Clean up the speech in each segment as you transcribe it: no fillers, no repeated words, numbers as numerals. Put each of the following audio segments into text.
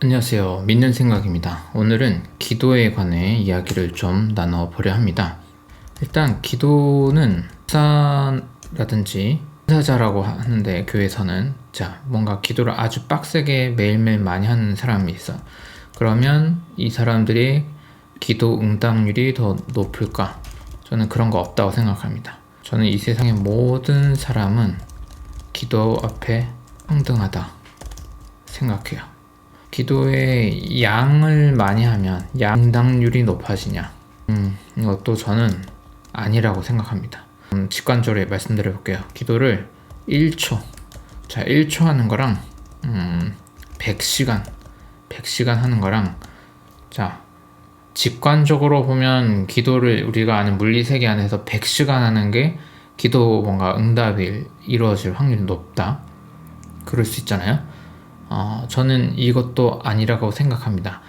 안녕하세요. 믿는 생각입니다. 오늘은 기도에 관해 이야기를 좀 나눠보려 합니다. 일단 기도는 목사라든지 은사자라고 하는데 교회에서는 뭔가 기도를 아주 빡세게 매일매일 많이 하는 사람이 있어. 그러면 이 사람들이 기도 응답률이 더 높을까? 저는 그런 거 없다고 생각합니다. 저는 이 세상의 모든 사람은 기도 앞에 평등하다 생각해요. 기도의 양을 많이 하면 응답률이 높아지냐? 이것도 저는 아니라고 생각합니다. 직관적으로 말씀드려 볼게요. 기도를 1초 1초 하는 거랑 100시간 하는 거랑 직관적으로 보면 기도를 우리가 아는 물리세계 안에서 100시간 하는 게 기도 뭔가 응답이 이루어질 확률이 높다. 그럴 수 있잖아요. 저는 이것도 아니라고 생각합니다.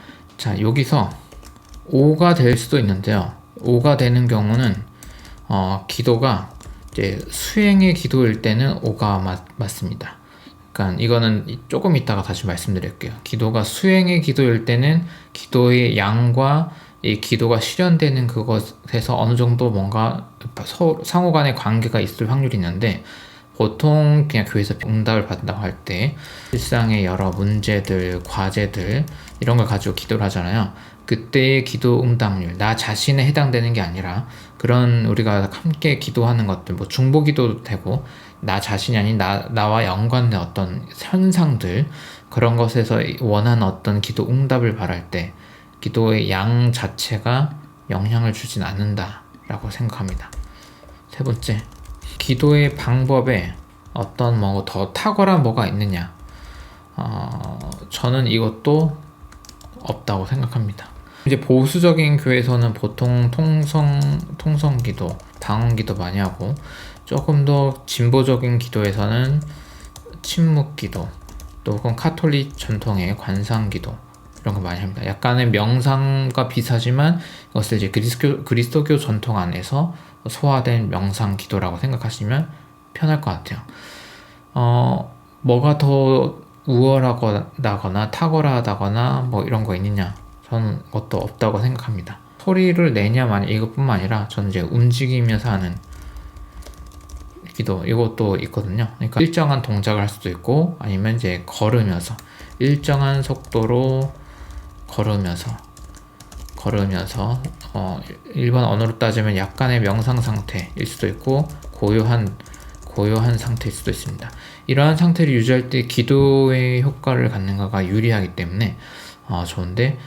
여기서 5가 될 수도 있는데요. 5가 되는 경우는 기도가 이제 수행의 기도일 때는 5가 맞습니다. 그러니까 이거는 조금 이따가 다시 말씀드릴게요. 기도가 수행의 기도일 때는 기도의 양과 이 기도가 실현되는 그것에서 어느 정도 뭔가 상호 간의 관계가 있을 확률이 있는데, 보통 그냥 교회에서 응답을 받는다고 할 때 일상의 여러 문제들, 과제들 이런 걸 가지고 기도를 하잖아요. 그때의 기도 응답률, 나 자신에 해당되는 게 아니라 그런 우리가 함께 기도하는 것들, 뭐 중보기도도 되고 나 자신이 아닌 나와 연관된 어떤 현상들, 그런 것에서 원하는 어떤 기도 응답을 바랄 때 기도의 양 자체가 영향을 주진 않는다라고 생각합니다. 세 번째, 기도의 방법에 어떤 더 탁월한 뭐가 있느냐? 저는 이것도 없다고 생각합니다. 이제 보수적인 교회에서는 보통 통성 기도, 방언 기도 많이 하고, 조금 더 진보적인 기도에서는 침묵 기도, 또 혹은 카톨릭 전통의 관상 기도 이런 거 많이 합니다. 약간의 명상과 비슷하지만 이것을 이제 그리스도교 전통 안에서 소화된 명상 기도라고 생각하시면 편할 것 같아요. 뭐가 더 우월하거나 탁월하다거나 뭐 이런 거 있느냐? 저는 그것도 없다고 생각합니다. 소리를 내냐 마냐 이것뿐만 아니라 저는 이제 움직이면서 하는 기도 이것도 있거든요. 그러니까 일정한 동작을 할 수도 있고, 아니면 이제 걸으면서 일정한 속도로 걸으면서 일반 언어로 따지면 약간의 명상 상태일 수도 있고 고요한 상태일 수도 있습니다. 이러한 상태를 유지할 때 기도의 효과를 갖는가가 유리하기 때문에 좋은데,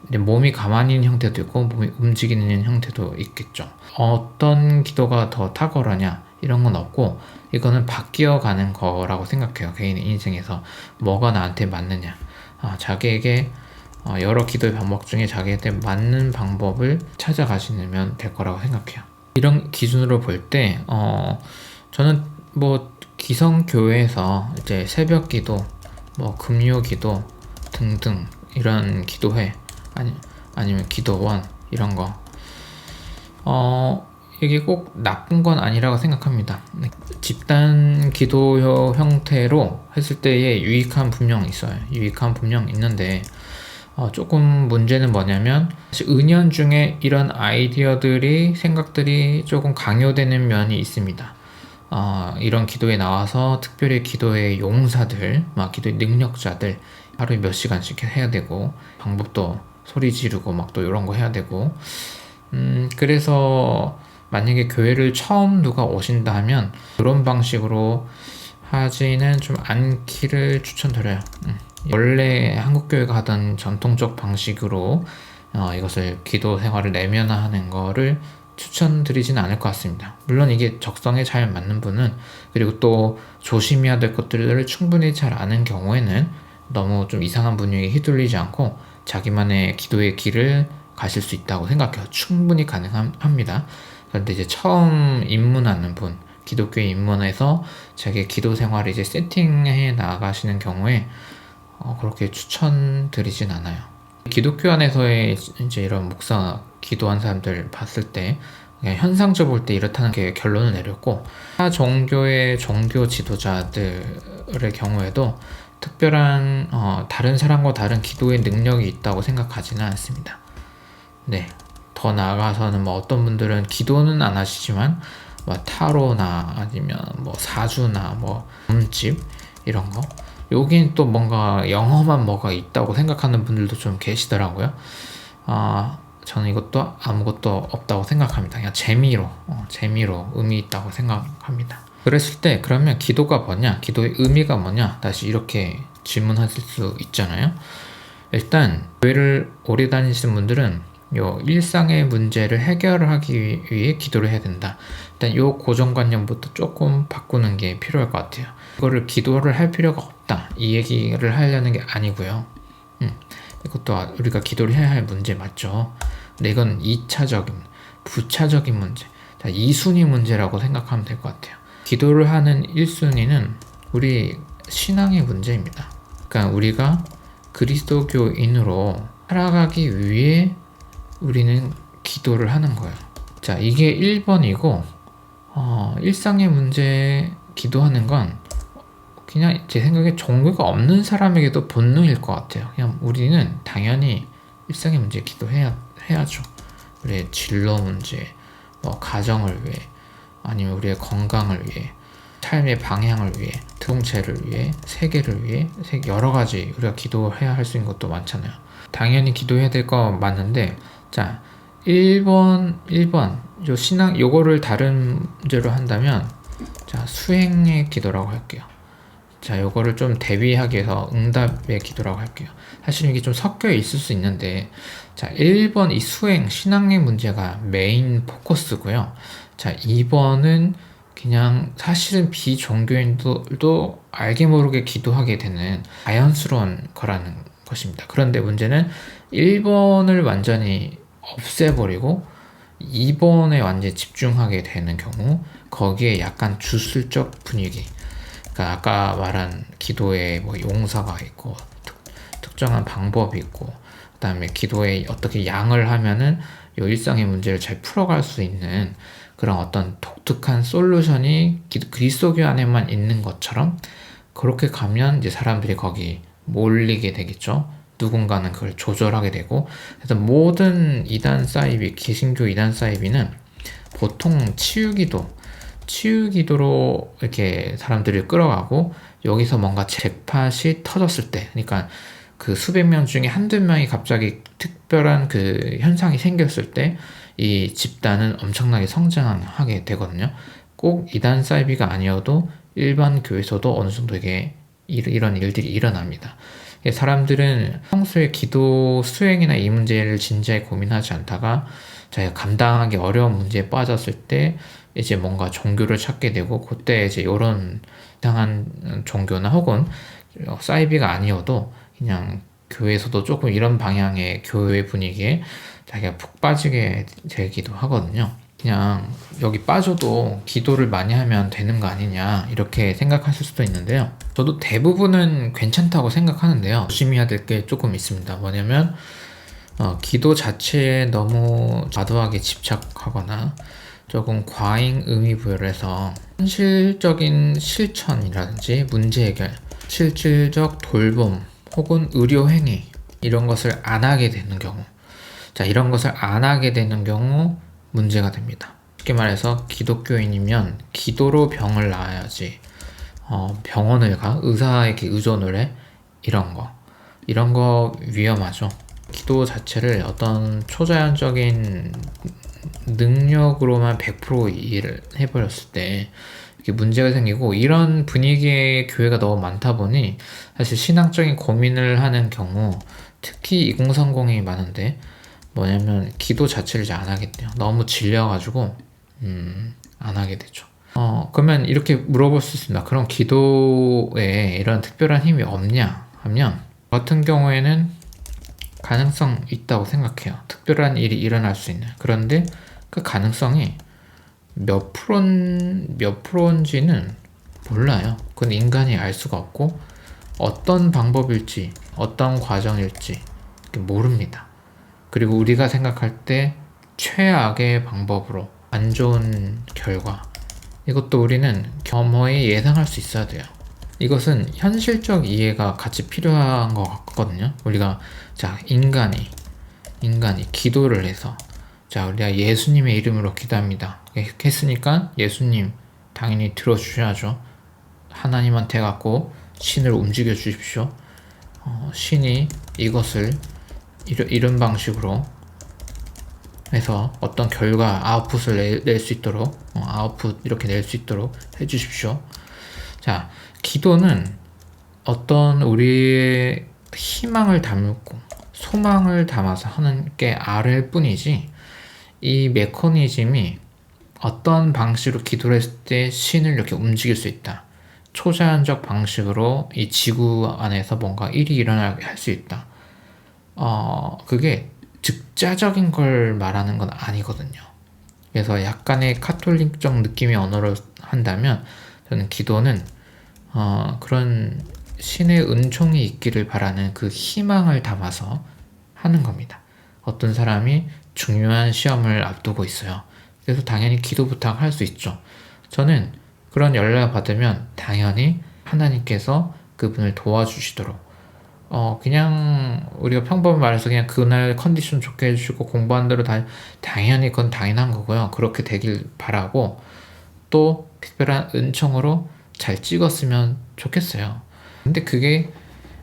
몸이 가만히 있는 형태도 있고 몸이 움직이는 형태도 있겠죠. 어떤 기도가 더 탁월하냐 이런 건 없고, 이거는 바뀌어 가는 거라고 생각해요. 개인의 인생에서 뭐가 나한테 맞느냐, 자기에게 여러 기도의 방법 중에 자기한테 맞는 방법을 찾아가시면 될 거라고 생각해요. 이런 기준으로 볼 때 저는 기성교회에서 이제 새벽 기도, 금요 기도 등등 이런 기도회 아니면 기도원 이런 거 이게 꼭 나쁜 건 아니라고 생각합니다. 집단 기도 형태로 했을 때의 유익한 분명 있어요. 유익한 분명 있는데 조금 문제는 뭐냐면 은연중에 이런 아이디어들이 생각들이 조금 강요되는 면이 있습니다. 이런 기도에 나와서 특별히 기도의 용사들, 기도의 능력자들 하루에 몇 시간씩 해야 되고, 방법도 소리 지르고 또 이런 거 해야 되고, 그래서 만약에 교회를 처음 누가 오신다 하면 그런 방식으로 하지는 좀 않기를 추천드려요. 원래 한국교회가 하던 전통적 방식으로 이것을 기도 생활을 내면화하는 거를 추천드리진 않을 것 같습니다. 물론 이게 적성에 잘 맞는 분은, 그리고 또 조심해야 될 것들을 충분히 잘 아는 경우에는 너무 좀 이상한 분위기에 휘둘리지 않고 자기만의 기도의 길을 가실 수 있다고 생각해요. 충분히 가능합니다. 그런데 이제 처음 입문하는 분, 기독교에 입문해서 자기의 기도 생활을 이제 세팅해 나가시는 경우에 그렇게 추천드리진 않아요. 기독교 안에서의 이제 이런 목사 기도한 사람들 봤을 때 현상적으로 볼 때 이렇다는 게 결론을 내렸고, 타 종교의 종교 지도자들의 경우에도 특별한 다른 사람과 다른 기도의 능력이 있다고 생각하지는 않습니다. 네, 더 나아가서는 뭐 어떤 분들은 기도는 안 하시지만 뭐 타로나 아니면 뭐 사주나 뭐 몸집 이런 거, 여긴 또 뭔가 영험한 뭐가 있다고 생각하는 분들도 좀 계시더라고요. 저는 이것도 아무것도 없다고 생각합니다. 그냥 재미로 의미 있다고 생각합니다. 그랬을 때 그러면 기도가 뭐냐? 기도의 의미가 뭐냐? 다시 이렇게 질문하실 수 있잖아요. 일단 교회를 오래 다니시는 분들은 요 일상의 문제를 해결하기 위해 기도를 해야 된다. 일단 요 고정관념부터 조금 바꾸는 게 필요할 것 같아요. 이거를 기도를 할 필요가 없다, 이 얘기를 하려는 게 아니고요. 이것도 우리가 기도를 해야 할 문제 맞죠? 근데 이건 2차적인, 부차적인 문제, 2순위 문제라고 생각하면 될 것 같아요. 기도를 하는 1순위는 우리 신앙의 문제입니다. 그러니까 우리가 그리스도교인으로 살아가기 위해 우리는 기도를 하는 거예요. 자, 이게 1번이고 일상의 문제 기도하는 건 그냥 제 생각에 종교가 없는 사람에게도 본능일 것 같아요. 그냥 우리는 당연히 일상의 문제 기도해야죠. 우리의 진로 문제, 뭐 가정을 위해, 아니면 우리의 건강을 위해, 삶의 방향을 위해, 공동체를 위해, 세계를 위해, 여러 가지 우리가 기도해야 할 수 있는 것도 많잖아요. 당연히 기도해야 될 거 맞는데, 자, 1번 요 신앙 요거를 다른 문제로 한다면, 자, 수행의 기도라고 할게요. 자, 요거를 좀 대비하기 위해서 응답의 기도라고 할게요. 사실 이게 좀 섞여 있을 수 있는데, 자, 1번 이 수행, 신앙의 문제가 메인 포커스고요. 자, 2번은 그냥 사실은 비종교인들도 알게 모르게 기도하게 되는 자연스러운 거라는 것입니다. 그런데 문제는 1번을 완전히 없애버리고 2번에 완전히 집중하게 되는 경우, 거기에 약간 주술적 분위기, 그러니까 아까 말한 기도에 뭐 용사가 있고 특정한 방법이 있고, 그 다음에 기도에 어떻게 양을 하면은 요 일상의 문제를 잘 풀어갈 수 있는 그런 어떤 독특한 솔루션이 그리스도교 안에만 있는 것처럼, 그렇게 가면 이제 사람들이 거기 몰리게 되겠죠. 누군가는 그걸 조절하게 되고. 그래서 모든 이단 사이비, 개신교 이단 사이비는 보통 치유기도로 이렇게 사람들을 끌어가고, 여기서 뭔가 잭팟이 터졌을 때, 그러니까 그 수백 명 중에 한두 명이 갑자기 특별한 그 현상이 생겼을 때 이 집단은 엄청나게 성장하게 되거든요. 꼭 이단 사이비가 아니어도 일반 교회에서도 어느 정도 이게 이런 일들이 일어납니다. 사람들은 평소에 기도 수행이나 이 문제를 진지하게 고민하지 않다가 자기가 감당하기 어려운 문제에 빠졌을 때 이제 뭔가 종교를 찾게 되고, 그때 이제 이런 이상한 종교나 혹은 사이비가 아니어도 그냥 교회에서도 조금 이런 방향의 교회 분위기에 자기가 푹 빠지게 되기도 하거든요. 그냥 여기 빠져도 기도를 많이 하면 되는 거 아니냐, 이렇게 생각하실 수도 있는데요. 저도 대부분은 괜찮다고 생각하는데요. 조심해야 될 게 조금 있습니다. 뭐냐면 기도 자체에 너무 과도하게 집착하거나 조금 과잉 의미 부여를 해서 현실적인 실천이라든지 문제 해결, 실질적 돌봄 혹은 의료 행위, 이런 것을 안 하게 되는 경우, 자, 이런 것을 안 하게 되는 경우 문제가 됩니다. 쉽게 말해서 기독교인이면 기도로 병을 나아야지 병원을 가, 의사에게 의존을 해, 이런 거 위험하죠. 기도 자체를 어떤 초자연적인 능력으로만 100% 일을 해버렸을 때 이렇게 문제가 생기고, 이런 분위기의 교회가 너무 많다 보니 사실 신앙적인 고민을 하는 경우, 특히 2030이 많은데, 뭐냐면 기도 자체를 이제 안 하게 돼요. 너무 질려가지고 안 하게 되죠. 그러면 이렇게 물어볼 수 있습니다. 그럼 기도에 이런 특별한 힘이 없냐 하면, 같은 경우에는 가능성 있다고 생각해요. 특별한 일이 일어날 수 있는. 그런데 그 가능성이 몇 프로인지는 몰라요. 그건 인간이 알 수가 없고, 어떤 방법일지 어떤 과정일지 모릅니다. 그리고 우리가 생각할 때 최악의 방법으로 안 좋은 결과, 이것도 우리는 겸허히 예상할 수 있어야 돼요. 이것은 현실적 이해가 같이 필요한 것 같거든요. 우리가 자 인간이 기도를 해서 자 우리가 예수님의 이름으로 기도합니다. 이렇게 했으니까 예수님 당연히 들어주셔야죠. 하나님한테 갖고 신을 움직여 주십시오. 신이 이것을 이런 방식으로 해서 어떤 결과 아웃풋을 낼 수 있도록 아웃풋 이렇게 낼 수 있도록 해주십시오. 자, 기도는 어떤 우리의 희망을 담고 소망을 담아서 하는 게 아래일 뿐이지, 이 메커니즘이 어떤 방식으로 기도를 했을 때 신을 이렇게 움직일 수 있다, 초자연적 방식으로 이 지구 안에서 뭔가 일이 일어나게 할 수 있다, 그게 즉자적인 걸 말하는 건 아니거든요. 그래서 약간의 카톨릭적 느낌의 언어로 한다면 저는 기도는 그런 신의 은총이 있기를 바라는 그 희망을 담아서 하는 겁니다. 어떤 사람이 중요한 시험을 앞두고 있어요. 그래서 당연히 기도 부탁할 수 있죠. 저는 그런 연락을 받으면 당연히 하나님께서 그분을 도와주시도록 그냥 우리가 평범히 말해서 그냥 그날 컨디션 좋게 해주시고 공부한 대로 당연히 그건 당연한 거고요. 그렇게 되길 바라고, 또 특별한 은총으로 잘 찍었으면 좋겠어요. 근데 그게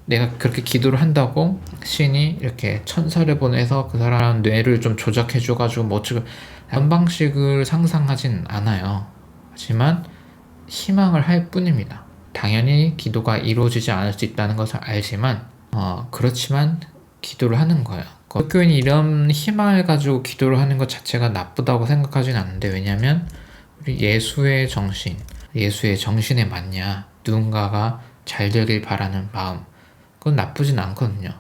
내가 그렇게 기도를 한다고 신이 이렇게 천사를 보내서 그 사람 뇌를 좀 조작해줘가지고 뭐 어쩌고 그런 방식을 상상하진 않아요. 하지만 희망을 할 뿐입니다. 당연히 기도가 이루어지지 않을 수 있다는 것을 알지만 그렇지만 기도를 하는 거예요. 기독교인이 이런 희망을 가지고 기도를 하는 것 자체가 나쁘다고 생각하진 않는데, 왜냐면 우리 예수의 정신에 맞냐, 누군가가 잘 되길 바라는 마음, 그건 나쁘진 않거든요.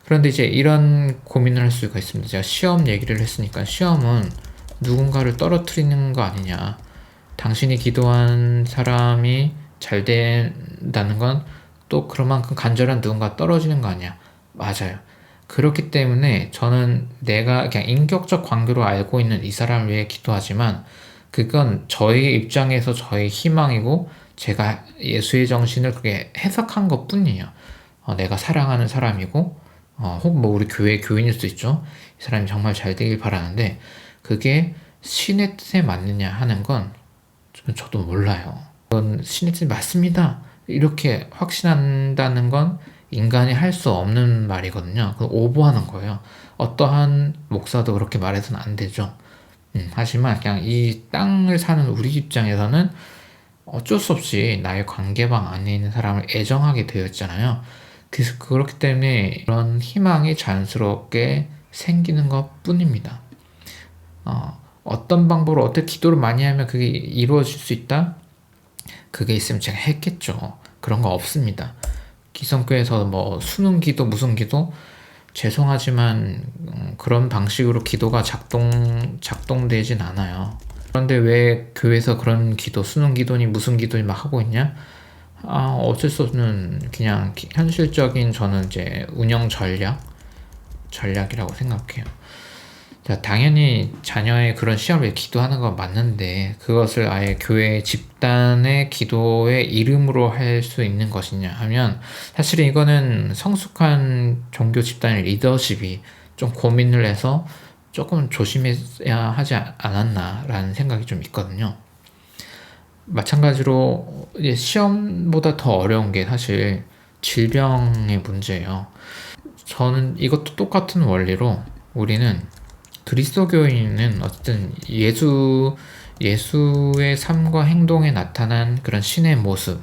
그런데 이제 이런 고민을 할 수가 있습니다. 제가 시험 얘기를 했으니까, 시험은 누군가를 떨어뜨리는 거 아니냐, 당신이 기도한 사람이 잘 된다는 건 또 그만큼 간절한 누군가 떨어지는 거 아니야. 맞아요. 그렇기 때문에 저는 내가 그냥 인격적 관계로 알고 있는 이 사람을 위해 기도하지만, 그건 저희 입장에서 저의 희망이고 제가 예수의 정신을 그렇게 해석한 것 뿐이에요. 내가 사랑하는 사람이고 혹은 뭐 우리 교회 교인일 수도 있죠. 이 사람이 정말 잘 되길 바라는데 그게 신의 뜻에 맞느냐 하는 건 저도 몰라요. 그건 신의 뜻이 맞습니다, 이렇게 확신한다는 건 인간이 할 수 없는 말이거든요. 그건 오버하는 거예요. 어떠한 목사도 그렇게 말해서는 안 되죠. 하지만 그냥 이 땅을 사는 우리 입장에서는 어쩔 수 없이 나의 관계방 안에 있는 사람을 애정하게 되어 있잖아요. 그래서 그렇기 때문에 이런 희망이 자연스럽게 생기는 것 뿐입니다. 어떤 방법으로 어떻게 기도를 많이 하면 그게 이루어질 수 있다? 그게 있으면 제가 했겠죠. 그런 거 없습니다. 기성교에서 뭐 수능 기도 무슨 기도, 죄송하지만 그런 방식으로 기도가 작동되진 않아요. 그런데 왜 교회에서 그런 기도, 수능 기도니 무슨 기도니 막 하고 있냐? 어쩔 수 없는 그냥 현실적인, 저는 이제 운영 전략이라고 생각해요. 자, 당연히 자녀의 그런 시험을 기도하는 건 맞는데 그것을 아예 교회 집단의 기도의 이름으로 할 수 있는 것이냐 하면, 사실은 이거는 성숙한 종교 집단의 리더십이 좀 고민을 해서 조금 조심해야 하지 않았나라는 생각이 좀 있거든요. 마찬가지로 이제 시험보다 더 어려운 게 사실 질병의 문제예요. 저는 이것도 똑같은 원리로, 우리는 그리스도교인은 어쨌든 예수의 삶과 행동에 나타난 그런 신의 모습을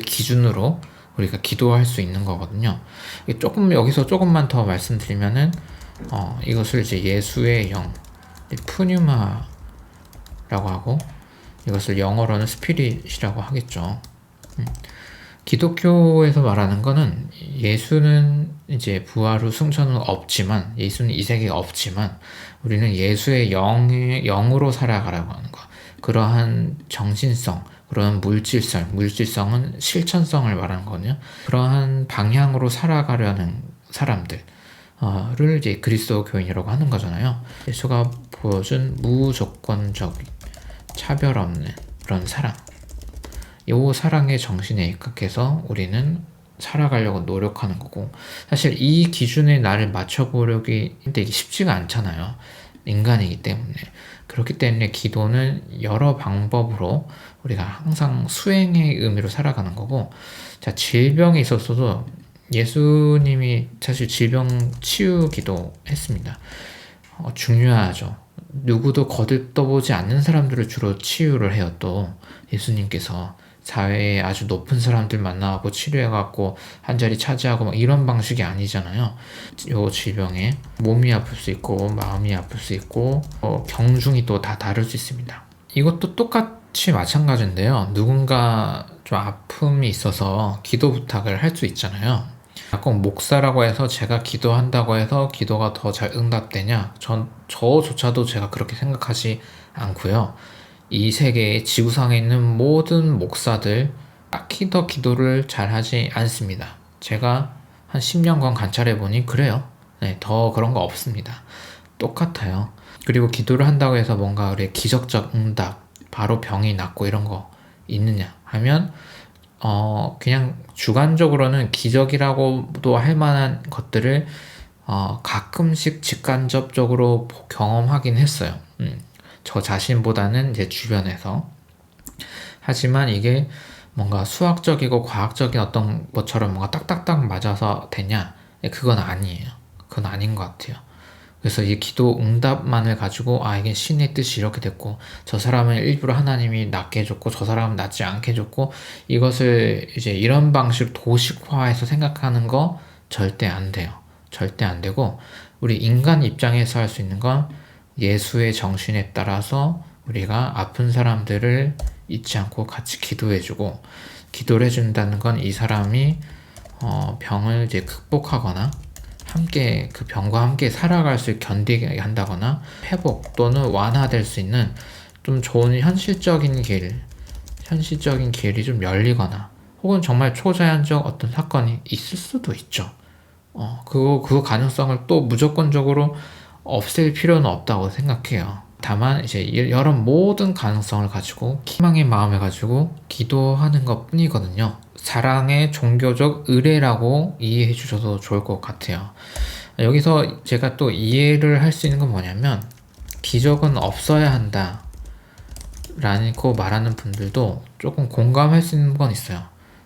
기준으로 우리가 기도할 수 있는 거거든요. 여기서 조금만 더 말씀드리면은, 이것을 이제 예수의 영, 푸뉴마라고 하고, 이것을 영어로는 스피릿이라고 하겠죠. 기독교에서 말하는 거는 예수는 이제 부활 후 승천 후 없지만, 예수는 이 세계에 없지만 우리는 예수의 영으로 살아가라고 하는 거. 그러한 정신성, 그러한 물질성은 실천성을 말하는 거거든요. 그러한 방향으로 살아가려는 사람들을 이제 그리스도 교인이라고 하는 거잖아요. 예수가 보여준 무조건적 차별 없는 그런 사랑, 요 사랑의 정신에 입각해서 우리는 살아가려고 노력하는 거고, 사실 이 기준에 나를 맞춰보려기 되게 쉽지가 않잖아요. 인간이기 때문에. 그렇기 때문에 기도는 여러 방법으로 우리가 항상 수행의 의미로 살아가는 거고, 자, 질병에 있어서도 예수님이 사실 질병 치유 기도 했습니다. 중요하죠. 누구도 거들떠보지 않는 사람들을 주로 치유를 해요. 또 예수님께서 사회에 아주 높은 사람들 만나고 치료해갖고 한 자리 차지하고 막 이런 방식이 아니잖아요. 요 질병에 몸이 아플 수 있고 마음이 아플 수 있고 경중이 또 다 다를 수 있습니다. 이것도 똑같이 마찬가지인데요. 누군가 좀 아픔이 있어서 기도 부탁을 할 수 있잖아요. 꼭 목사라고 해서 제가 기도한다고 해서 기도가 더 잘 응답되냐? 저조차도 제가 그렇게 생각하지 않고요. 이 세계에 지구상에 있는 모든 목사들 딱히 더 기도를 잘 하지 않습니다. 제가 한 10년간 관찰해 보니 그래요. 네, 더 그런 거 없습니다. 똑같아요. 그리고 기도를 한다고 해서 뭔가 우리 기적적 응답, 바로 병이 낫고 이런 거 있느냐 하면 그냥 주관적으로는 기적이라고도 할 만한 것들을 가끔씩 직간접적으로 경험하긴 했어요. 저 자신보다는 이제 주변에서. 하지만 이게 뭔가 수학적이고 과학적인 어떤 것처럼 뭔가 딱딱딱 맞아서 되냐? 그건 아니에요. 그건 아닌 것 같아요. 그래서 이 기도 응답만을 가지고 이게 신의 뜻이 이렇게 됐고 저 사람은 일부러 하나님이 낫게 해줬고 저 사람은 낫지 않게 해줬고 이것을 이제 이런 방식 도식화해서 생각하는 거 절대 안 돼요. 절대 안 되고 우리 인간 입장에서 할 수 있는 건 예수의 정신에 따라서 우리가 아픈 사람들을 잊지 않고 같이 기도해주고 기도를 해준다는 건 이 사람이 병을 이제 극복하거나 함께 그 병과 함께 살아갈 수 견디게 한다거나 회복 또는 완화될 수 있는 좀 좋은 현실적인 길이 좀 열리거나 혹은 정말 초자연적 어떤 사건이 있을 수도 있죠. 그 가능성을 또 무조건적으로 없앨 필요는 없다고 생각해요. 다만 이제 여러 모든 가능성을 가지고 희망의 마음을 가지고 기도하는 것 뿐이거든요. 사랑의 종교적 의례라고 이해해 주셔도 좋을 것 같아요. 여기서 제가 또 이해를 할 수 있는 건 뭐냐면 기적은 없어야 한다 라고 말하는 분들도 조금 공감할 수 있는 건 있어요.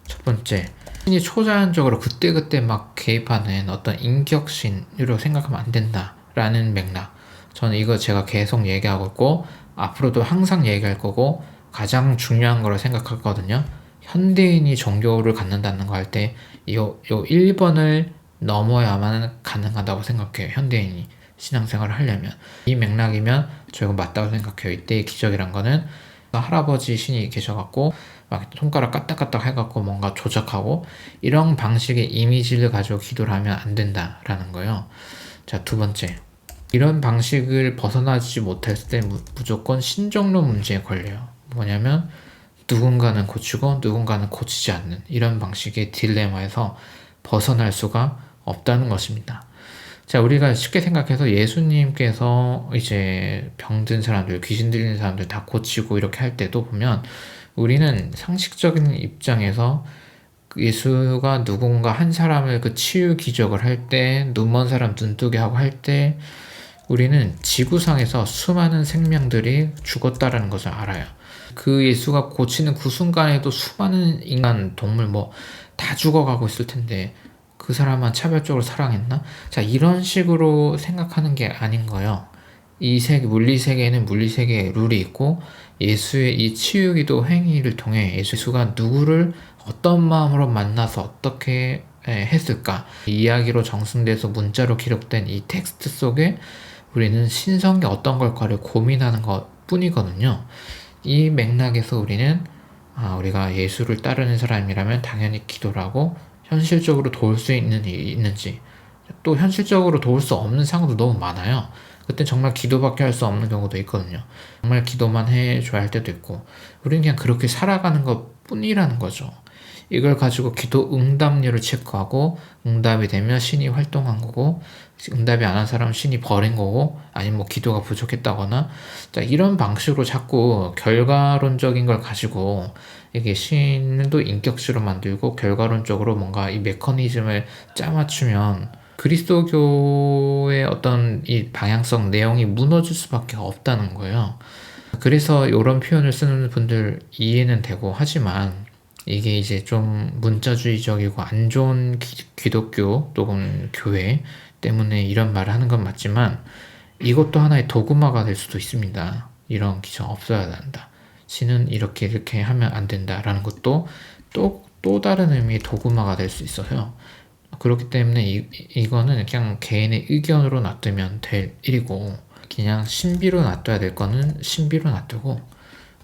첫 번째, 신이 초자연적으로 그때그때 막 개입하는 어떤 인격신으로 생각하면 안 된다 라는 맥락. 저는 이거 제가 계속 얘기하고 있고 앞으로도 항상 얘기할 거고 가장 중요한 거로 생각하거든요. 현대인이 종교를 갖는다는 거 할 때 요 1번을 넘어야만 가능하다고 생각해요. 현대인이 신앙생활을 하려면. 이 맥락이면 저희가 맞다고 생각해요. 이때의 기적이란 거는 할아버지 신이 계셔갖고 막 손가락 까딱까딱 해갖고 뭔가 조작하고 이런 방식의 이미지를 가지고 기도를 하면 안 된다라는 거예요. 자, 두 번째. 이런 방식을 벗어나지 못했을 때 무조건 신정론 문제에 걸려요. 뭐냐면 누군가는 고치고 누군가는 고치지 않는 이런 방식의 딜레마에서 벗어날 수가 없다는 것입니다. 자, 우리가 쉽게 생각해서 예수님께서 이제 병든 사람들, 귀신 들리는 사람들 다 고치고 이렇게 할 때도 보면 우리는 상식적인 입장에서 예수가 누군가 한 사람을 그 치유 기적을 할 때, 눈먼 사람 눈뜨게 하고 할 때 우리는 지구상에서 수많은 생명들이 죽었다라는 것을 알아요. 그 예수가 고치는 그 순간에도 수많은 인간, 동물 다 죽어가고 있을 텐데 그 사람만 차별적으로 사랑했나? 자, 이런 식으로 생각하는 게 아닌 거예요. 이 물리세계에는 물리세계의 룰이 있고 예수의 이 치유기도 행위를 통해 예수가 누구를 어떤 마음으로 만나서 어떻게 했을까? 이야기로 정승돼서 문자로 기록된 이 텍스트 속에 우리는 신성이 어떤 걸까를 고민하는 것 뿐이거든요. 이 맥락에서 우리는 우리가 예수를 따르는 사람이라면 당연히 기도를 하고 현실적으로 도울 수 있는지 또 현실적으로 도울 수 없는 상황도 너무 많아요. 그때 정말 기도밖에 할 수 없는 경우도 있거든요. 정말 기도만 해줘야 할 때도 있고 우리는 그냥 그렇게 살아가는 것 뿐이라는 거죠. 이걸 가지고 기도 응답률을 체크하고 응답이 되면 신이 활동한 거고 응답이 안 한 사람은 신이 버린 거고 아니면 기도가 부족했다거나 자, 이런 방식으로 자꾸 결과론적인 걸 가지고 이게 신도 인격주로 만들고 결과론적으로 뭔가 이 메커니즘을 짜맞추면 그리스도교의 어떤 이 방향성 내용이 무너질 수밖에 없다는 거예요. 그래서 이런 표현을 쓰는 분들 이해는 되고, 하지만 이게 이제 좀 문자주의적이고 안 좋은 기독교 또는 교회 때문에 이런 말을 하는 건 맞지만, 이것도 하나의 도구마가 될 수도 있습니다. 이런 기준 없어야 한다. 신은 이렇게 이렇게 하면 안 된다라는 것도 또 다른 의미의 도구마가 될 수 있어요. 그렇기 때문에 이거는 그냥 개인의 의견으로 놔두면 될 일이고, 그냥 신비로 놔둬야 될 거는 신비로 놔두고,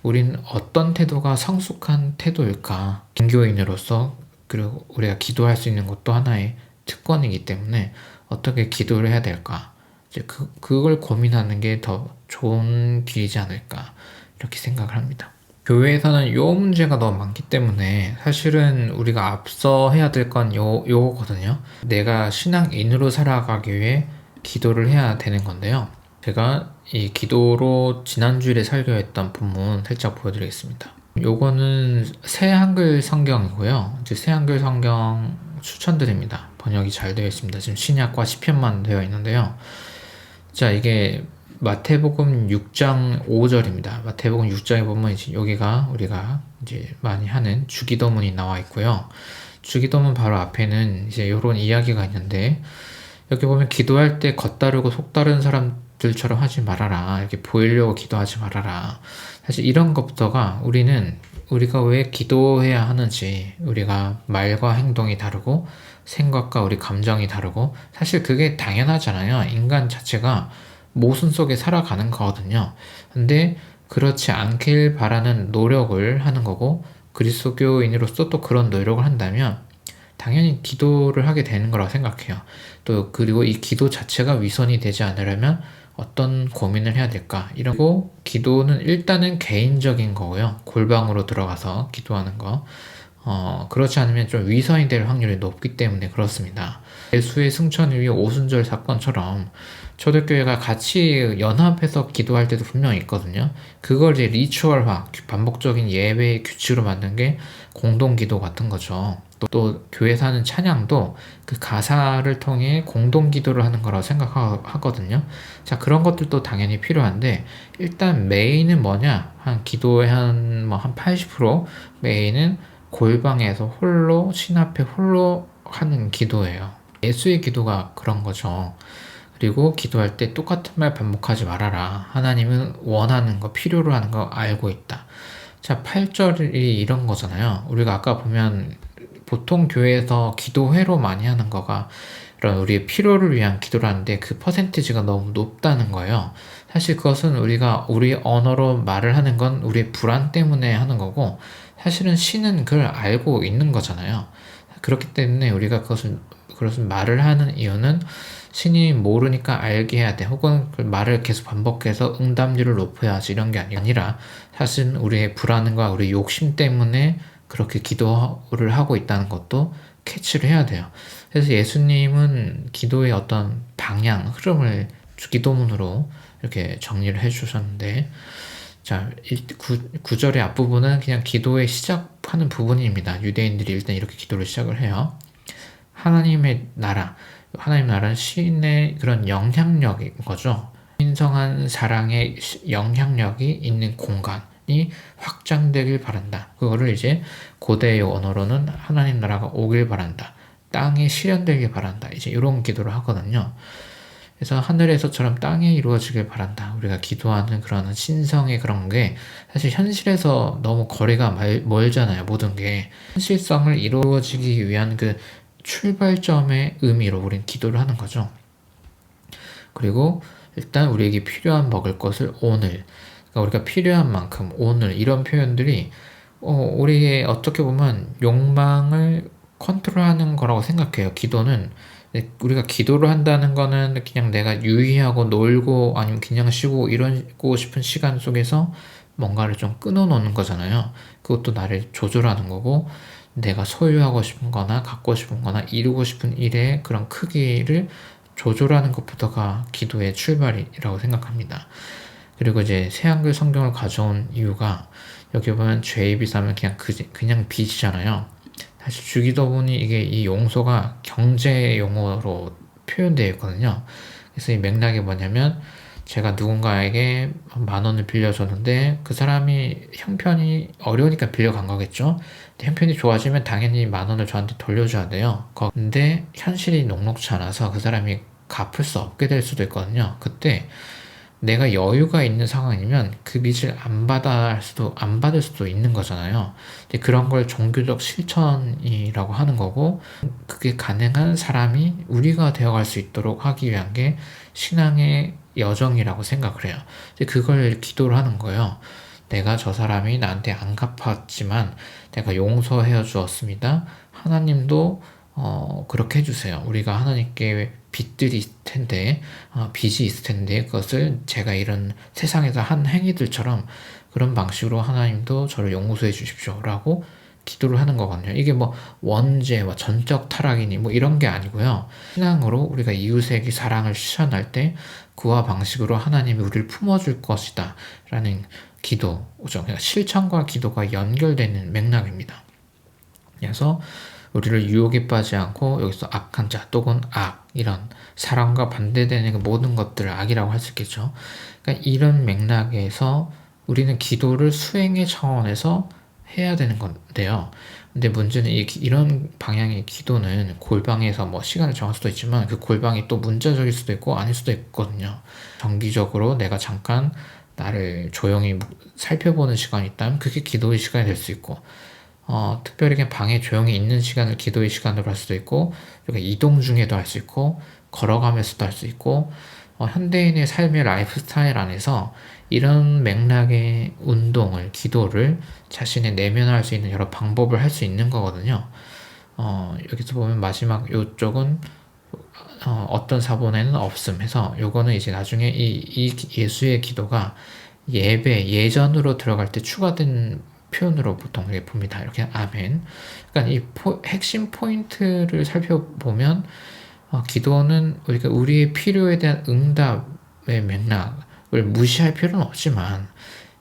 우린 어떤 태도가 성숙한 태도일까? 종교인으로서, 그리고 우리가 기도할 수 있는 것도 하나의 특권이기 때문에 어떻게 기도를 해야 될까? 이제 그걸 고민하는 게 더 좋은 길이지 않을까, 이렇게 생각을 합니다. 교회에서는 요 문제가 너무 많기 때문에 사실은 우리가 앞서 해야 될 건 요거거든요. 내가 신앙인으로 살아가기 위해 기도를 해야 되는 건데요. 제가 이 기도로 지난주일에 설교했던 본문 살짝 보여드리겠습니다. 요거는 새 한글 성경이고요. 이제 새 한글 성경 추천드립니다. 번역이 잘 되어 있습니다. 지금 신약과 시편만 되어 있는데요. 자, 이게 마태복음 6장 5절입니다. 마태복음 6장에 보면 이제 여기가 우리가 이제 많이 하는 주기도문이 나와 있고요. 주기도문 바로 앞에는 이제 이런 이야기가 있는데, 여기 보면 기도할 때 겉다르고 속다른 사람들처럼 하지 말아라. 이렇게 보이려고 기도하지 말아라. 사실 이런 것부터가 우리가 왜 기도해야 하는지, 우리가 말과 행동이 다르고 생각과 우리 감정이 다르고, 사실 그게 당연하잖아요. 인간 자체가 모순 속에 살아가는 거거든요. 근데 그렇지 않길 바라는 노력을 하는 거고, 그리스도교인으로서 또 그런 노력을 한다면 당연히 기도를 하게 되는 거라고 생각해요. 또 그리고 이 기도 자체가 위선이 되지 않으려면 어떤 고민을 해야 될까? 이러고, 기도는 일단은 개인적인 거고요. 골방으로 들어가서 기도하는 거. 그렇지 않으면 좀 위선이 될 확률이 높기 때문에 그렇습니다. 예수의 승천을 위해 오순절 사건처럼 초대교회가 같이 연합해서 기도할 때도 분명히 있거든요. 그걸 이제 리추얼화, 반복적인 예배의 규칙으로 만든 게 공동기도 같은 거죠. 또 교회에서 하는 찬양도 그 가사를 통해 공동기도를 하는 거라고 생각하거든요. 자, 그런 것들도 당연히 필요한데, 일단 메인은 뭐냐? 기도의 한 80% 메인은 골방에서 홀로, 신 앞에 홀로 하는 기도예요. 예수의 기도가 그런 거죠. 그리고 기도할 때 똑같은 말 반복하지 말아라. 하나님은 원하는 거, 필요로 하는 거 알고 있다. 자, 8절이 이런 거잖아요. 우리가 아까 보면 보통 교회에서 기도회로 많이 하는 거가 이런 우리의 필요를 위한 기도를 하는데, 그 퍼센티지가 너무 높다는 거예요. 사실 그것은 우리가 우리 언어로 말을 하는 건 우리의 불안 때문에 하는 거고, 사실은 신은 그걸 알고 있는 거잖아요. 그렇기 때문에 우리가 그것을 말을 하는 이유는 신이 모르니까 알게 해야 돼, 혹은 그 말을 계속 반복해서 응답률을 높여야지, 이런 게 아니라 사실은 우리의 불안과 우리 욕심 때문에 그렇게 기도를 하고 있다는 것도 캐치를 해야 돼요. 그래서 예수님은 기도의 어떤 방향, 흐름을 기도문으로 이렇게 정리를 해주셨는데, 자, 9절의 앞부분은 그냥 기도의 시작하는 부분입니다. 유대인들이 일단 이렇게 기도를 시작을 해요. 하나님의 나라는 신의 그런 영향력인 거죠. 신성한 사랑의 영향력이 있는 공간이 확장되길 바란다. 그거를 이제 고대의 언어로는 하나님 나라가 오길 바란다, 땅에 실현되길 바란다, 이제 이런 기도를 하거든요. 그래서 하늘에서처럼 땅에 이루어지길 바란다. 우리가 기도하는 그런 신성의 그런 게 사실 현실에서 너무 거리가 멀잖아요. 모든 게 현실성을 이루어지기 위한 그 출발점의 의미로 우린 기도를 하는 거죠. 그리고 일단 우리에게 필요한 먹을 것을 오늘, 그러니까 우리가 필요한 만큼 오늘, 이런 표현들이 우리의 어떻게 보면 욕망을 컨트롤하는 거라고 생각해요. 기도는 우리가 기도를 한다는 거는 그냥 내가 유의하고 놀고 아니면 그냥 쉬고 이러고 싶은 시간 속에서 뭔가를 좀 끊어놓는 거잖아요. 그것도 나를 조절하는 거고, 내가 소유하고 싶은 거나 갖고 싶은 거나 이루고 싶은 일의 그런 크기를 조절하는 것부터가 기도의 출발이라고 생각합니다. 그리고 이제 새한글 성경을 가져온 이유가, 여기 보면 죄의 비사면 그냥 빚이잖아요. 사실 주기도문이 이게 이 용서가 경제 용어로 표현되어 있거든요. 그래서 이 맥락이 뭐냐면 제가 누군가에게 10,000원을 빌려줬는데 그 사람이 형편이 어려우니까 빌려간 거겠죠. 형편이 좋아지면 당연히 10,000원을 저한테 돌려줘야 돼요. 근데 현실이 녹록치 않아서 그 사람이 갚을 수 없게 될 수도 있거든요. 그때 내가 여유가 있는 상황이면 그 빚을 안 받을 수도 있는 거잖아요. 근데 그런 걸 종교적 실천이라고 하는 거고, 그게 가능한 사람이 우리가 되어갈 수 있도록 하기 위한 게 신앙의 여정이라고 생각을 해요. 근데 그걸 기도를 하는 거예요. 내가 저 사람이 나한테 안 갚았지만 내가 용서해 주었습니다. 하나님도 그렇게 해주세요. 우리가 하나님께 빚들이 있을 텐데, 빚이 있을 텐데, 그것을 제가 이런 세상에서 한 행위들처럼 그런 방식으로 하나님도 저를 용서해 주십시오. 라고 기도를 하는 거거든요. 이게 뭐 원죄, 전적 타락이니 뭐 이런 게 아니고요. 신앙으로 우리가 이웃에게 사랑을 실천할 때 그와 방식으로 하나님이 우리를 품어줄 것이다. 라는 기도죠. 그러니까 실천과 기도가 연결되는 맥락입니다. 그래서 우리를 유혹에 빠지지 않고 여기서 악한 자 또는 악 이런 사랑과 반대되는 그 모든 것들을 악이라고 할 수 있겠죠. 그러니까 이런 맥락에서 우리는 기도를 수행의 차원에서 해야 되는 건데요. 근데 문제는 이런 방향의 기도는 골방에서 뭐 시간을 정할 수도 있지만 그 골방이 또 문자적일 수도 있고 아닐 수도 있거든요. 정기적으로 내가 잠깐 나를 조용히 살펴보는 시간이 있다면 그게 기도의 시간이 될 수 있고, 특별히 그냥 방에 조용히 있는 시간을 기도의 시간으로 할 수도 있고, 그러니까 이동 중에도 할 수 있고, 걸어가면서도 할 수 있고, 현대인의 삶의 라이프 스타일 안에서 이런 맥락의 운동을, 기도를 자신의 내면화할 수 있는 여러 방법을 할 수 있는 거거든요. 여기서 보면 마지막 요쪽은 어떤 사본에는 없음 해서 요거는 이제 나중에 이 예수의 기도가 예전으로 들어갈 때 추가된 표현으로 보통 이렇게 봅니다. 이렇게 아멘. 그러니까 이 핵심 포인트를 살펴보면 기도는 우리의 필요에 대한 응답의 맥락을 무시할 필요는 없지만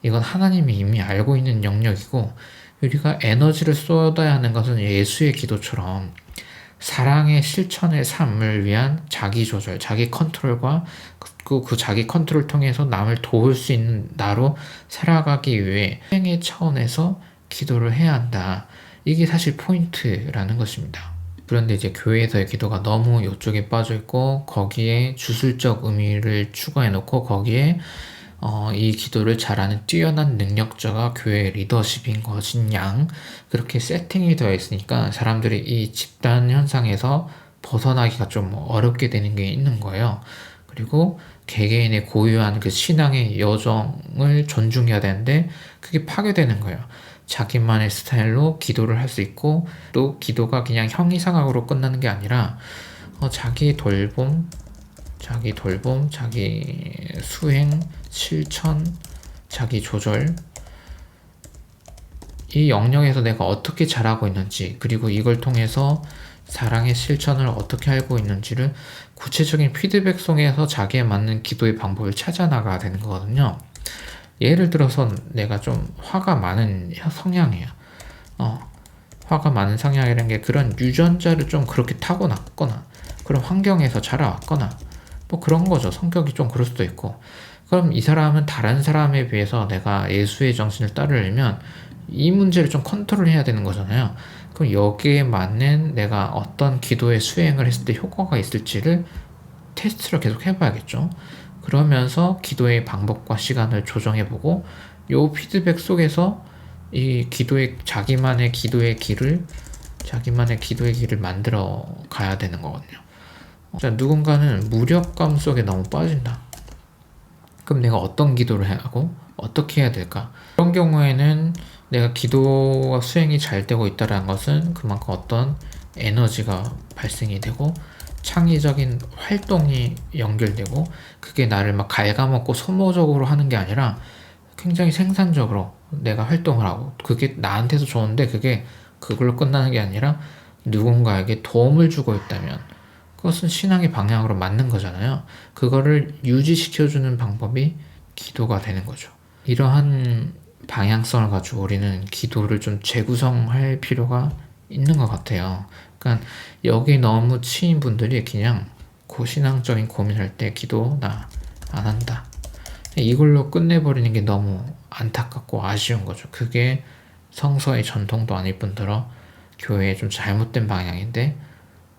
이건 하나님이 이미 알고 있는 영역이고 우리가 에너지를 쏟아야 하는 것은 예수의 기도처럼 사랑의 실천의 삶을 위한 자기 조절, 자기 컨트롤과 그 자기 컨트롤 통해서 남을 도울 수 있는 나로 살아가기 위해 수행의 차원에서 기도를 해야 한다. 이게 사실 포인트라는 것입니다. 그런데 이제 교회에서의 기도가 너무 이쪽에 빠져 있고 거기에 주술적 의미를 추가해 놓고 거기에 이 기도를 잘하는 뛰어난 능력자가 교회 리더십인 것인 양 그렇게 세팅이 되어 있으니까 사람들이 이 집단 현상에서 벗어나기가 좀 어렵게 되는 게 있는 거예요. 그리고 개개인의 고유한 그 신앙의 여정을 존중해야 되는데 그게 파괴되는 거예요. 자기만의 스타일로 기도를 할 수 있고 또 기도가 그냥 형이상학으로 끝나는 게 아니라 자기 돌봄, 자기 수행, 실천, 자기 조절 이 영역에서 내가 어떻게 잘하고 있는지 그리고 이걸 통해서 사랑의 실천을 어떻게 알고 있는지를 구체적인 피드백 속에서 자기에 맞는 기도의 방법을 찾아 나가야 되는 거거든요. 예를 들어서 내가 좀 화가 많은 성향이야. 화가 많은 성향이라는 게 그런 유전자를 좀 그렇게 타고났거나 그런 환경에서 자라왔거나 뭐 그런 거죠. 성격이 좀 그럴 수도 있고. 그럼 이 사람은 다른 사람에 비해서 내가 예수의 정신을 따르려면 이 문제를 좀 컨트롤해야 되는 거잖아요. 그럼 여기에 맞는 내가 어떤 기도의 수행을 했을 때 효과가 있을지를 테스트를 계속 해봐야겠죠. 그러면서 기도의 방법과 시간을 조정해보고 요 피드백 속에서 이 자기만의 기도의 길을 만들어 가야 되는 거거든요. 누군가는 무력감 속에 너무 빠진다. 그럼 내가 어떤 기도를 해야 하고 어떻게 해야 될까? 그런 경우에는 내가 기도와 수행이 잘 되고 있다는 것은 그만큼 어떤 에너지가 발생이 되고 창의적인 활동이 연결되고 그게 나를 막 갉아먹고 소모적으로 하는 게 아니라 굉장히 생산적으로 내가 활동을 하고 그게 나한테도 좋은데 그게 그걸로 끝나는 게 아니라 누군가에게 도움을 주고 있다면 그것은 신앙의 방향으로 맞는 거잖아요. 그거를 유지시켜주는 방법이 기도가 되는 거죠. 이러한 방향성을 가지고 우리는 기도를 좀 재구성할 필요가 있는 것 같아요. 그러니까 여기 너무 치인 분들이 그냥 고신앙적인 고민할 때 기도 나 안 한다, 이걸로 끝내버리는 게 너무 안타깝고 아쉬운 거죠. 그게 성서의 전통도 아닐 뿐더러 교회의 좀 잘못된 방향인데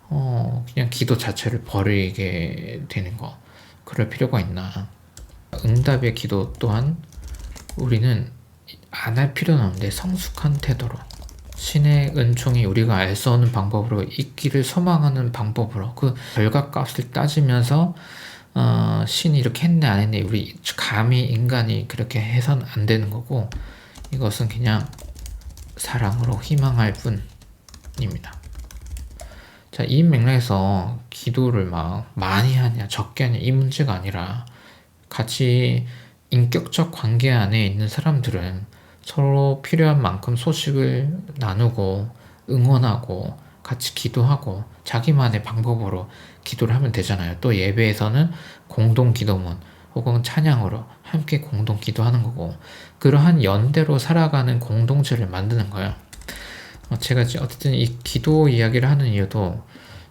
그냥 기도 자체를 버리게 되는 거, 그럴 필요가 있나. 응답의 기도 또한 우리는 안 할 필요는 없는데 성숙한 태도로, 신의 은총이 우리가 알 수 없는 방법으로 있기를 소망하는 방법으로, 그 결과값을 따지면서 신이 이렇게 했네 안 했네 우리 감히 인간이 그렇게 해선 안 되는 거고, 이것은 그냥 사랑으로 희망할 뿐입니다. 자, 이 맥락에서 기도를 막 많이 하냐 적게 하냐 이 문제가 아니라, 같이 인격적 관계 안에 있는 사람들은 서로 필요한 만큼 소식을 나누고 응원하고 같이 기도하고 자기만의 방법으로 기도를 하면 되잖아요. 또 예배에서는 공동 기도문 혹은 찬양으로 함께 공동 기도하는 거고, 그러한 연대로 살아가는 공동체를 만드는 거예요. 제가 어쨌든 이 기도 이야기를 하는 이유도,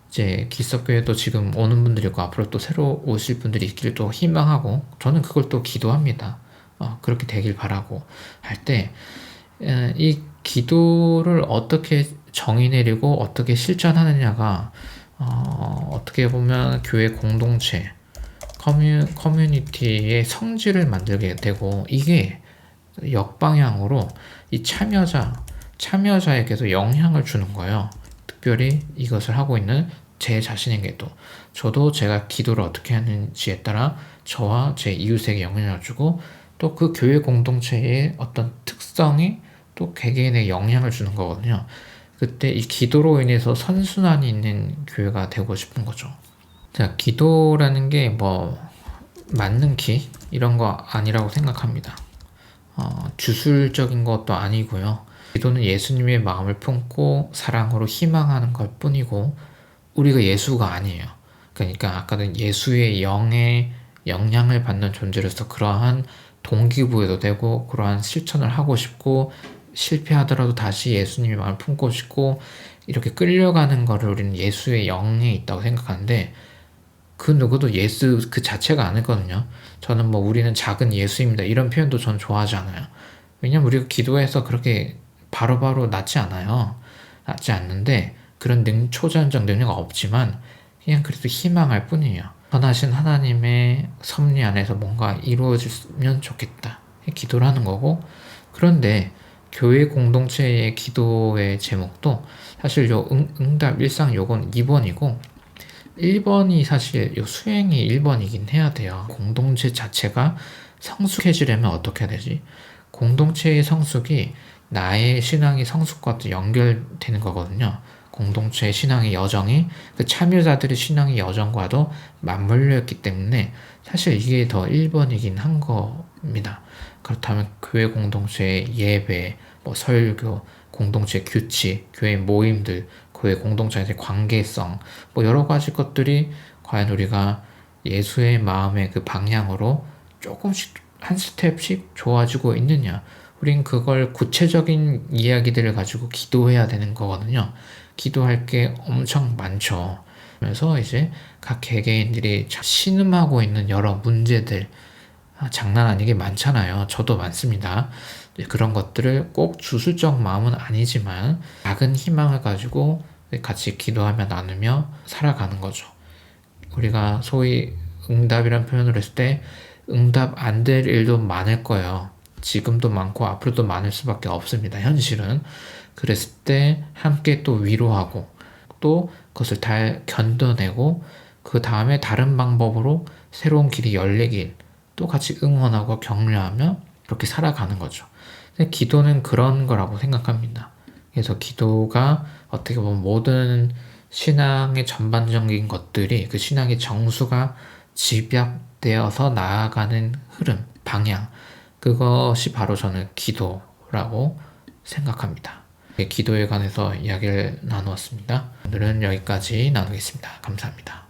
이제 기석교회도 지금 오는 분들이 있고 앞으로 또 새로 오실 분들이 있기를 또 희망하고, 저는 그걸 또 기도합니다. 그렇게 되길 바라고 할 때, 이 기도를 어떻게 정의 내리고 어떻게 실천하느냐가 어떻게 보면 교회 공동체, 커뮤니티의 성질을 만들게 되고, 이게 역방향으로 이 참여자에게도 영향을 주는 거예요. 특별히 이것을 하고 있는 제 자신에게도, 저도 제가 기도를 어떻게 하는지에 따라 저와 제 이웃에게 영향을 주고, 또 그 교회 공동체의 어떤 특성이 또 개개인에 영향을 주는 거거든요. 그때 이 기도로 인해서 선순환이 있는 교회가 되고 싶은 거죠. 자, 기도라는 게 뭐 맞는 키 이런 거 아니라고 생각합니다. 주술적인 것도 아니고요. 기도는 예수님의 마음을 품고 사랑으로 희망하는 것 뿐이고, 우리가 예수가 아니에요. 그러니까 아까는 예수의 영의 영향을 받는 존재로서 그러한 동기부여도 되고, 그러한 실천을 하고 싶고, 실패하더라도 다시 예수님의 마음을 품고 싶고, 이렇게 끌려가는 거를 우리는 예수의 영에 있다고 생각하는데, 그 누구도 예수 그 자체가 아니거든요. 저는 뭐 우리는 작은 예수입니다 이런 표현도 전 좋아하지 않아요. 왜냐면 우리가 기도해서 그렇게 바로바로 낫지 않아요. 낫지 않는데, 그런 초자연적 능력은 없지만 그냥 그래도 희망할 뿐이에요. 선하신 하나님의 섭리 안에서 뭔가 이루어졌으면 좋겠다, 기도를 하는 거고. 그런데 교회 공동체의 기도의 제목도 사실 요 응답 일상 요건 2번이고, 1번이 사실 요 수행이 1번이긴 해야 돼요. 공동체 자체가 성숙해지려면 어떻게 해야 되지? 공동체의 성숙이 나의 신앙의 성숙과도 연결되는 거거든요. 공동체의 신앙의 여정이 그 참여자들의 신앙의 여정과도 맞물려 있기 때문에 사실 이게 더 1번이긴 한 겁니다. 그렇다면 교회 공동체의 예배, 뭐 설교, 공동체 규칙, 교회 모임들, 교회 공동체의 관계성, 뭐 여러 가지 것들이 과연 우리가 예수의 마음의 그 방향으로 조금씩 한 스텝씩 좋아지고 있느냐, 우린 그걸 구체적인 이야기들을 가지고 기도해야 되는 거거든요. 기도할 게 엄청 많죠. 그래서 이제 각 개개인들이 신음하고 있는 여러 문제들, 장난 아니게 많잖아요. 저도 많습니다. 그런 것들을 꼭 주술적 마음은 아니지만 작은 희망을 가지고 같이 기도하며 나누며 살아가는 거죠. 우리가 소위 응답이란 표현을 했을 때 응답 안 될 일도 많을 거예요. 지금도 많고 앞으로도 많을 수밖에 없습니다. 현실은. 그랬을 때 함께 또 위로하고, 또 그것을 다 견뎌내고, 그 다음에 다른 방법으로 새로운 길이 열리길 또 같이 응원하고 격려하며 그렇게 살아가는 거죠. 기도는 그런 거라고 생각합니다. 그래서 기도가 어떻게 보면 모든 신앙의 전반적인 것들이, 그 신앙의 정수가 집약되어서 나아가는 흐름, 방향, 그것이 바로 저는 기도라고 생각합니다. 기도에 관해서 이야기를 나누었습니다. 오늘은 여기까지 나누겠습니다. 감사합니다.